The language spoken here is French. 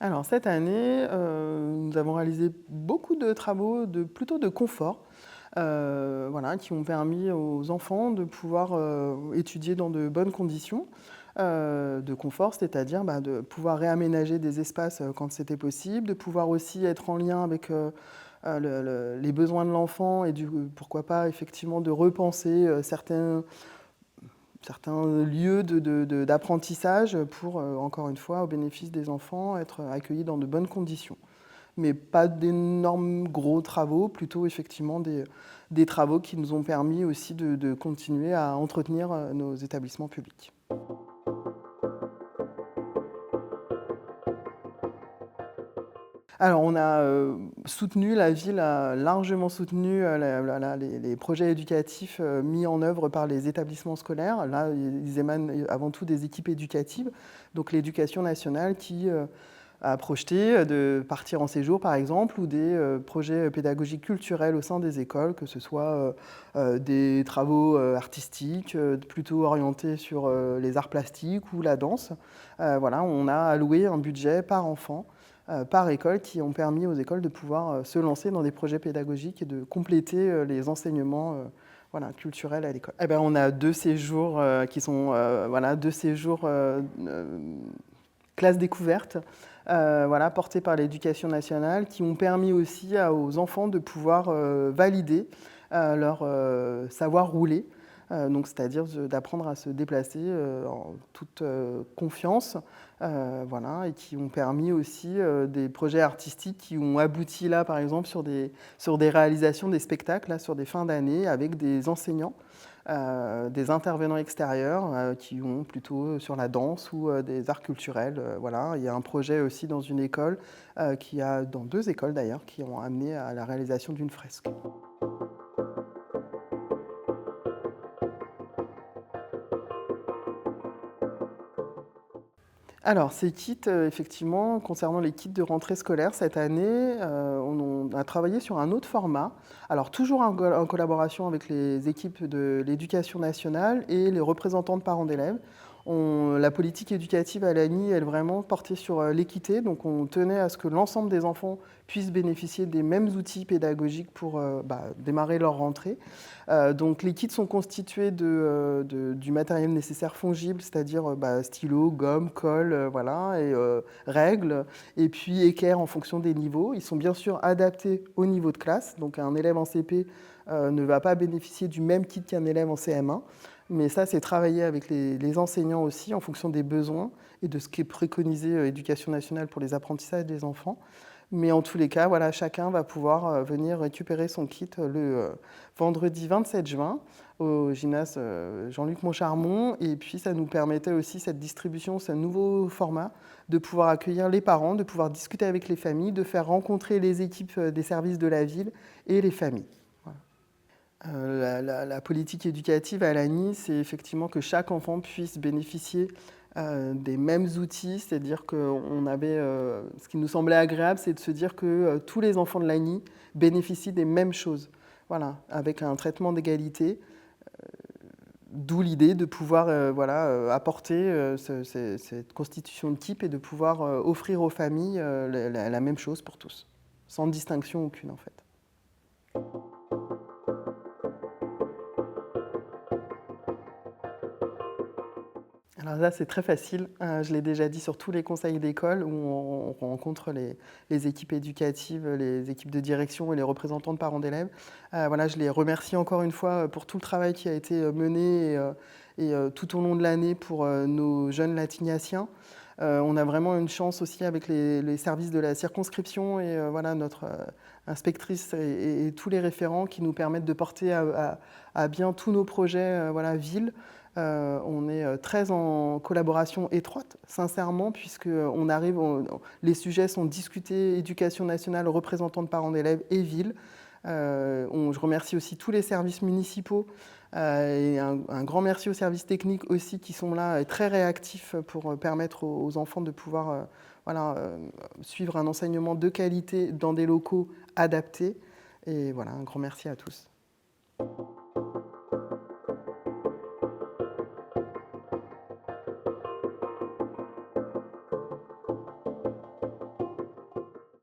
Alors cette année, nous avons réalisé beaucoup de travaux plutôt de confort, voilà, qui ont permis aux enfants de pouvoir, étudier dans de bonnes conditions. De confort, c'est-à-dire, de pouvoir réaménager des espaces, quand c'était possible, de pouvoir aussi être en lien avec, les besoins de l'enfant et pourquoi pas effectivement de repenser, certains lieux d'apprentissage pour, encore une fois, au bénéfice des enfants, être accueillis dans de bonnes conditions. Mais pas d'énormes gros travaux, plutôt effectivement des travaux qui nous ont permis aussi de continuer à entretenir, nos établissements publics. Alors on a, soutenu, la ville a largement soutenu, les projets éducatifs, mis en œuvre par les établissements scolaires. Là, ils émanent avant tout des équipes éducatives, donc l'éducation nationale qui, a projeté, de partir en séjour par exemple ou des, projets pédagogiques culturels au sein des écoles, que ce soit, des travaux, artistiques, plutôt orientés sur, les arts plastiques ou la danse. Voilà, on a alloué un budget par enfant, par école, qui ont permis aux écoles de pouvoir, se lancer dans des projets pédagogiques et de compléter, les enseignements, voilà, culturels à l'école. Eh ben, on a 2 séjours, qui sont, voilà, 2 séjours, classe découverte, voilà, portés par l'éducation nationale, qui ont permis aussi aux enfants de pouvoir, valider, leur, savoir rouler. Donc c'est-à-dire d'apprendre à se déplacer, en toute, confiance, voilà, et qui ont permis aussi, des projets artistiques qui ont abouti là, par exemple, sur des réalisations, des spectacles, là, sur des fins d'année avec des enseignants, des intervenants extérieurs, qui ont plutôt sur la danse ou, des arts culturels, voilà. Il y a un projet aussi dans une école, dans 2 écoles d'ailleurs, qui ont amené à la réalisation d'une fresque. Alors ces kits, effectivement, concernant les kits de rentrée scolaire cette année, on a travaillé sur un autre format. Alors toujours en collaboration avec les équipes de l'éducation nationale et les représentants de parents d'élèves. La politique éducative à l'ANI, elle vraiment portait sur, l'équité, donc on tenait à ce que l'ensemble des enfants puissent bénéficier des mêmes outils pédagogiques pour, démarrer leur rentrée. Donc les kits sont constitués du matériel nécessaire fongible, c'est-à-dire, stylo, gomme, colle, voilà, et règles, et puis équerre en fonction des niveaux. Ils sont bien sûr adaptés au niveau de classe, donc un élève en CP ne va pas bénéficier du même kit qu'un élève en CM1, mais ça, c'est travaillé avec les enseignants aussi en fonction des besoins et de ce qui est préconisé, éducation nationale pour les apprentissages des enfants. Mais en tous les cas, voilà, chacun va pouvoir, venir récupérer son kit, le vendredi 27 juin au gymnase, Jean-Luc Montcharmont, et puis ça nous permettait aussi, cette distribution, ce nouveau format, de pouvoir accueillir les parents, de pouvoir discuter avec les familles, de faire rencontrer les équipes, des services de la ville et les familles. Voilà. La politique éducative à l'ANI, c'est effectivement que chaque enfant puisse bénéficier, des mêmes outils. C'est-à-dire qu'on avait, ce qui nous semblait agréable, c'est de se dire que, tous les enfants de l'ANI bénéficient des mêmes choses. Voilà, avec un traitement d'égalité, d'où l'idée de pouvoir, voilà, apporter, cette constitution de type et de pouvoir, offrir aux familles, la même chose pour tous, sans distinction aucune en fait. Alors là, c'est très facile. Je l'ai déjà dit sur tous les conseils d'école où on rencontre les équipes éducatives, les équipes de direction et les représentants de parents d'élèves. Voilà, je les remercie encore une fois, pour tout le travail qui a été, mené tout au long de l'année pour, nos jeunes latignasiens. On a vraiment une chance aussi avec les services de la circonscription et voilà, notre, inspectrice et tous les référents qui nous permettent de porter à bien tous nos projets, voilà, ville. On est, très en collaboration étroite, sincèrement, puisque les sujets sont discutés, éducation nationale, représentants de parents d'élèves et ville. Je remercie aussi tous les services municipaux, et un grand merci aux services techniques aussi qui sont là et très réactifs pour, permettre aux enfants de pouvoir, voilà, suivre un enseignement de qualité dans des locaux adaptés, et voilà, un grand merci à tous.